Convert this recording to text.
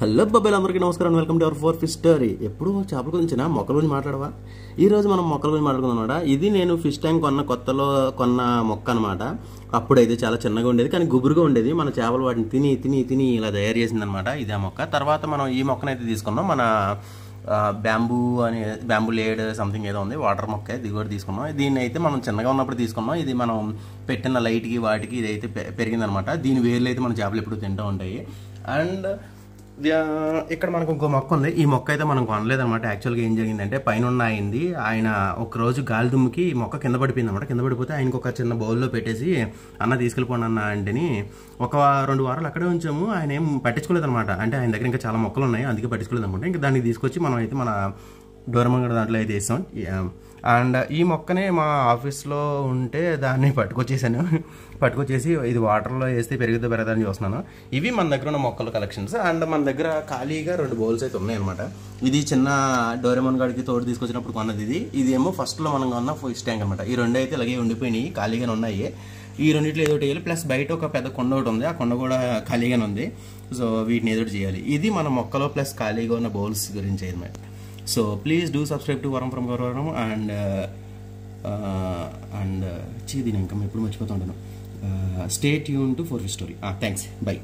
Hello బాబాయ్, అందరికీ నమస్కారం. Welcome to our four fish story. ఎప్పుడు చేపల గురించినా మొక్కల గురించి మాట్లాడవా? ఈ రోజు మనం మొక్కల గురించి మాట్లాడుకుందాం అనమాట. ఇది నేను ఫిష్ ట్యాంక్ కొత్తలో కొన్న మొక్క అనమాట. అప్పుడైతే చాలా చిన్నగా ఉండేది, కానీ గుబురుగా ఉండేది. మన చేపలు వాటిని తిని తిని తిని ఇలా తయారు చేసింది అనమాట. ఇదే మొక్క. తర్వాత మనం ఈ మొక్కనైతే తీసుకున్నాం. మన బ్యాంబూ లేడ్ సంథింగ్ ఏదో ఉంది, వాటర్ మొక్క, ఇది కూడా తీసుకున్నాం. దీన్ని అయితే మనం చిన్నగా ఉన్నప్పుడు తీసుకున్నాం. ఇది మనం పెట్టిన లైట్కి వాటికి ఇదైతే పెరిగిందనమాట. దీని వేర్లు అయితే మన చేపలు ఎప్పుడు తింటూ ఉంటాయి. అండ్ ఇక్కడ మనకు ఇంకో మొక్క ఉంది. ఈ మొక్క అయితే మనం కొనలేదనమాట. యాక్చువల్గా ఏం జరిగిందంటే, పైన అయింది ఆయన ఒకరోజు గాలి దుమ్ముకి ఈ మొక్క కింద పడిపోయింది అనమాట. కింద పడిపోతే ఆయనకు ఒక చిన్న బౌల్లో పెట్టేసి అన్న తీసుకెళ్ళిపోండి అన్న అంటేని ఒక 2 వారాలు అక్కడే ఉంచాము. ఆయన ఏం పట్టించుకోలేదనమాట. అంటే ఆయన దగ్గర ఇంకా చాలా మొక్కలు ఉన్నాయి, అందుకే పట్టించుకోలేదు అనమాట. ఇంకా దాన్ని తీసుకొచ్చి మనం అయితే మన డోరమంగడ దాంట్లో అయితే వేసాం. అండ్ ఈ మొక్కనే మా ఆఫీస్లో ఉంటే దాన్ని పట్టుకొచ్చేసి ఇది వాటర్లో వేస్తే పెరగదని చూస్తున్నాను. ఇవి మన దగ్గర ఉన్న మొక్కల కలెక్షన్స్. అండ్ మన దగ్గర ఖాళీగా 2 బౌల్స్ అయితే ఉన్నాయన్నమాట. ఇది చిన్న డోరేమోన్ గడికి తోడు తీసుకొచ్చినప్పుడు కొన్నది. ఇది ఏమో ఫస్ట్లో మనం కొన్న ఫిష్ ట్యాంక్ అనమాట. ఈ 2 అయితే ఇలాగే ఉండిపోయినాయి, ఖాళీగానే ఉన్నాయి. ఈ రెండింటిలో ఏదో వేయాలి. ప్లస్ బయట ఒక పెద్ద కొండ ఒకటి ఉంది, ఆ కొండ కూడా ఖాళీగానే ఉంది. సో వీటిని ఏదో చేయాలి. ఇది మన మొక్కలో ప్లస్ ఖాళీగా ఉన్న బౌల్స్ గురించి అనమాట. So please do subscribe to Varam from Gavaram and stay tuned to For Fish Story. Thanks. Bye.